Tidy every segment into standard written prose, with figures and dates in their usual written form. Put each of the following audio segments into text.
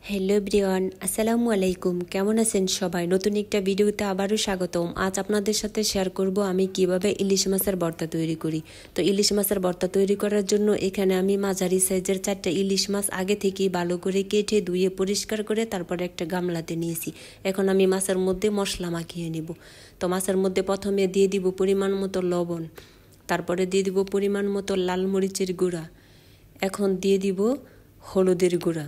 Hello everyone, আসসালামু আলাইকুম। কেমন আছেন সবাই? নতুন একটা ভিডিওতে আবারও স্বাগতম। আজ আপনাদের সাথে শেয়ার করব আমি কিভাবে ইলিশ মাছের ভর্তা তৈরি করি। তো ইলিশ মাছের ভর্তা তৈরি করার জন্য এখানে আমি মাঝারি সাইজের 4টা ইলিশ মাছ আগে থেকেই ভালো করে কেটে ধুয়ে পরিষ্কার করে তারপরে একটা গামলাতে নিয়েছি। এখন আমি মাছের মধ্যে মশলা মাখিয়ে নিব। তো মাছের মধ্যে প্রথমে দিয়ে দিব পরিমাণ মতো লবণ, তারপরে দিয়ে দিব পরিমাণ মতো লাল মরিচের গুঁড়া, এখন দিয়ে দিব হলুদের গুঁড়া।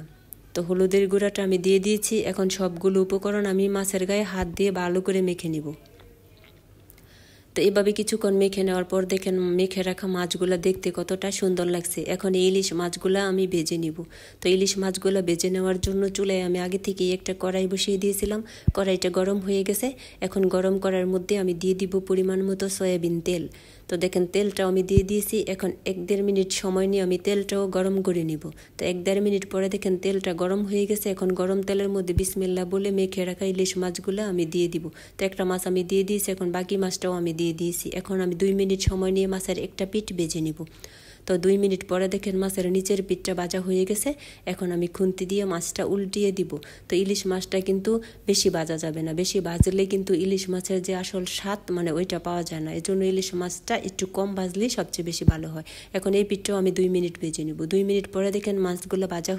তো হলুদের গুঁড়াটা আমি দিয়ে দিয়েছি। এখন সবগুলো উপকরণ আমি মাছের গায়ে হাত দিয়ে ভালো করে মেখে নিব। তো এভাবে কিছুক্ষণ মেখে নেওয়ার পর দেখেন মেখে রাখা মাছগুলো দেখতে কতটা সুন্দর লাগছে। এখন এই ইলিশ মাছগুলো আমি ভেজে নিব। তো ইলিশ মাছগুলো ভেজে নেওয়ার জন্য চুলায় আমি আগে থেকেই একটা কড়াই বসিয়ে দিয়েছিলাম। কড়াইটা গরম হয়ে গেছে। এখন গরম করার মধ্যে আমি দিয়ে দিব পরিমাণ মতো সয়াবিন তেল। তো দেখেন তেলটাও আমি দিয়ে দিয়েছি। এখন 1-1.5 মিনিট সময় নিয়ে আমি তেলটাও গরম করে নিব। তো 1-1.5 মিনিট পরে দেখেন তেলটা গরম হয়ে গেছে। এখন গরম তেলের মধ্যে বিসমিল্লাহ বলে মেখে রাখা ইলিশ মাছগুলো আমি দিয়ে দিব। তো একটা মাছ আমি দিয়ে দিয়েছি, এখন বাকি মাছটাও আমি দিয়ে দিয়েছি। এখন আমি 2 মিনিট সময় নিয়ে মাছের একটা পিঠ ভেজে নিব। তো 2 মিনিট পরে দেখেন মাছের নিচের পিঠটা ভাজা হয়ে গেছে। এখন আমি খুন্তি দিয়ে মাছটা উল্টিয়ে দিব। তো ইলিশ মাছটা কিন্তু বেশি ভাজা যাবে না, বেশি ভাজলে কিন্তু ইলিশ মাছের যে আসল স্বাদ ওইটা পাওয়া যায় না। এজন্য ইলিশ মাছটা একটু কম ভাজলেই সবচেয়ে বেশি ভালো হয়। এখন এই পিঠটাও আমি 2 মিনিট ভেজে নিব। 2 মিনিট পরে দেখেন মাছগুলো ভাজা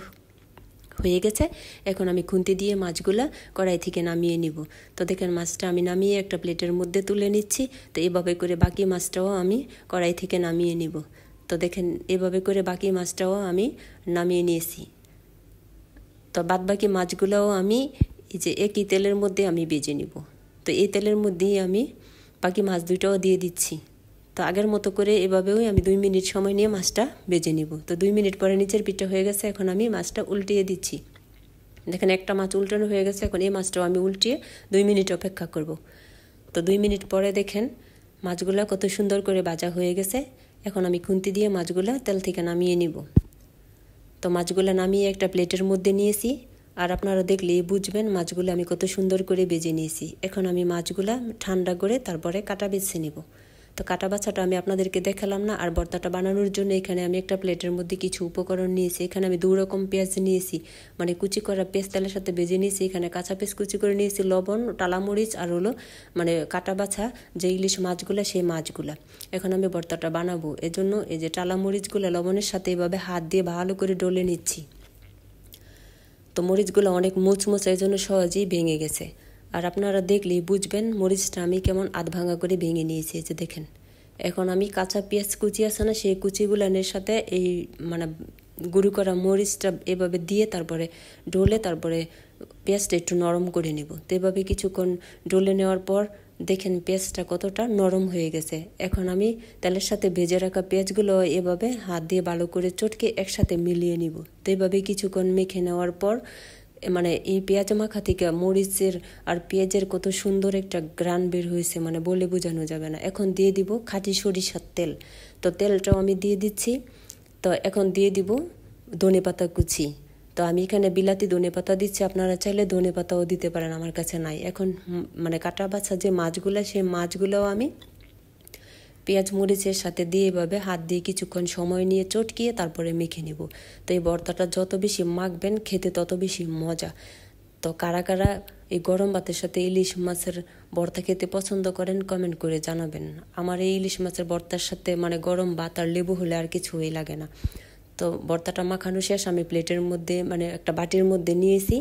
হয়ে গেছে। এখন আমি খুন্তি দিয়ে মাছগুলো কড়াই থেকে নামিয়ে নিব। তো দেখেন মাছটা আমি নামিয়ে একটা প্লেটের মধ্যে তুলে নিচ্ছি। তো এভাবে করে বাকি মাছটাও আমি কড়াই থেকে নামিয়ে নিব। তো দেখেন এভাবে করে বাকি মাছটাও আমি নামিয়ে নিয়েছি। তো বাদ বাকি মাছগুলোও আমি এই যে একই তেলের মধ্যে আমি ভেজে নিব। তো এই তেলের মধ্যেই আমি বাকি মাছ দুইটাও দিয়ে দিচ্ছি। তো আগের মতো করে এভাবেও আমি 2 মিনিট সময় নিয়ে মাছটা ভেজে নিব। তো 2 মিনিট পরে নিচের পিঠটা হয়ে গেছে। এখন আমি মাছটা উল্টিয়ে দিচ্ছি। দেখেন একটা মাছ উল্টানো হয়ে গেছে। এখন এই মাছটাও আমি উল্টিয়ে 2 মিনিট অপেক্ষা করব। তো 2 মিনিট পরে দেখেন মাছগুলো কত সুন্দর করে ভাজা হয়ে গেছে। এখন আমি খুন্তি দিয়ে মাছগুলো তেল থেকে নামিয়ে নিব। তো মাছগুলো নামিয়ে একটা প্লেটের মধ্যে নিয়েছি। আর আপনারা দেখলেই বুঝবেন মাছগুলো আমি কত সুন্দর করে ভেজে নিয়েছি। এখন আমি মাছগুলো ঠান্ডা করে তারপরে কাটা বেছে নিব। তো কাটা বাছাটা আমি আপনাদেরকে দেখালাম না। আর ভর্তাটা বানানোর জন্য এখানে আমি একটা প্লেটের মধ্যে কিছু উপকরণ নিয়েছি। এখানে আমি 2 রকম পেঁয়াজ নিয়েছি, কুচি করা পেঁয়াজ তেলের সাথে ভেজে নিয়েছি। এখানে কাঁচা পেঁয়াজ কুচি করে নিয়েছি, লবণ, টালামরিচ আর হলো কাটা বাছা যে ইলিশ মাছগুলো সেই মাছগুলা। এখন আমি ভর্তাটা বানাবো, এজন্য এই যে টালামরিচগুলো লবণের সাথে এভাবে হাত দিয়ে ভালো করে ডলে নিচ্ছি। তো মরিচগুলো অনেক মুচমুচে, এই জন্য সহজেই ভেঙে গেছে। আর আপনারা দেখলেই বুঝবেন মরিচটা আমি কেমন আধ ভাঙা করে ভেঙে নিয়েছি। যে দেখেন এখন আমি কাঁচা পেঁয়াজ কুচি আছে না, সেই কুচিগুলানের সাথে এই গুঁড়ো করা মরিচটা এভাবে দিয়ে তারপরে ডলে তারপরে পেঁয়াজটা একটু নরম করে নিব। তো এভাবে কিছুক্ষণ ডলে নেওয়ার পর দেখেন পেঁয়াজটা কতটা নরম হয়ে গেছে। এখন আমি তেলের সাথে ভেজে রাখা পেঁয়াজগুলো এভাবে হাত দিয়ে ভালো করে চটকে একসাথে মিলিয়ে নিব। তো এভাবে কিছুক্ষণ মেখে নেওয়ার পর এই পেঁয়াজ মাখা থেকে মরিচের আর পেঁয়াজের কত সুন্দর একটা গ্রান বের হয়েছে, বলে বোঝানো যাবে না। এখন দিয়ে দিব খাঁটি সরিষার তেল। তো তেলটাও আমি দিয়ে দিচ্ছি। তো এখন দিয়ে দিব ধনেপাতা কুচি। তো আমি এখানে বিলাতি ধনেপাতা দিচ্ছি, আপনারা চাইলে ধনেপাতাও দিতে পারেন, আমার কাছে নাই। এখন কাটা বাছা যে মাছগুলো সেই মাছগুলোও আমি পেঁয়াজ মরিচের সাথে দিয়ে এভাবে হাত দিয়ে কিছুক্ষণ সময় নিয়ে চটকিয়ে তারপরে মেখে নেব। তো এই ভর্তাটা যত বেশি মাখবেন খেতে তত বেশি মজা। তো কারা কারা এই গরম ভাতের সাথে ইলিশ মাছের ভর্তা খেতে পছন্দ করেন কমেন্ট করে জানাবেন। আমার এই ইলিশ মাছের ভর্তার সাথে গরম ভাত আর লেবু হলে আর কিছুই লাগে না। তো ভর্তাটা মাখানো শেষ, আমি প্লেটের মধ্যে একটা বাটির মধ্যে নিয়েছি।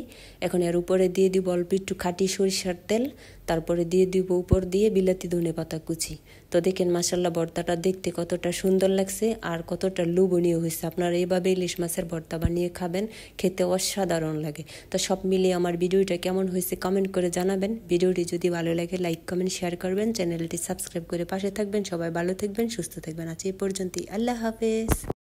এখন এর উপরে দিয়ে দিব অল্প একটু খাঁটি সরিষার তেল, তারপরে দিয়ে দিব উপর দিয়ে বিলাতি ধনেপাতা কুচি। তো দেখেন মাশাআল্লাহ ভর্তাটা দেখতে কতটা সুন্দর লাগছে আর কতটা লোভনীয় হয়েছে। আপনারা এইভাবে ইলিশ মাছের ভর্তা বানিয়ে খাবেন, খেতে অসাধারণ লাগে। তো সব মিলিয়ে আমার ভিডিওটা কেমন হয়েছে কমেন্ট করে জানাবেন। ভিডিওটি যদি ভালো লাগে লাইক কমেন্ট শেয়ার করবেন, চ্যানেলটি সাবস্ক্রাইব করে পাশে থাকবেন। সবাই ভালো থাকবেন, সুস্থ থাকবেন। আজ এই পর্যন্তই, আল্লাহ হাফেজ।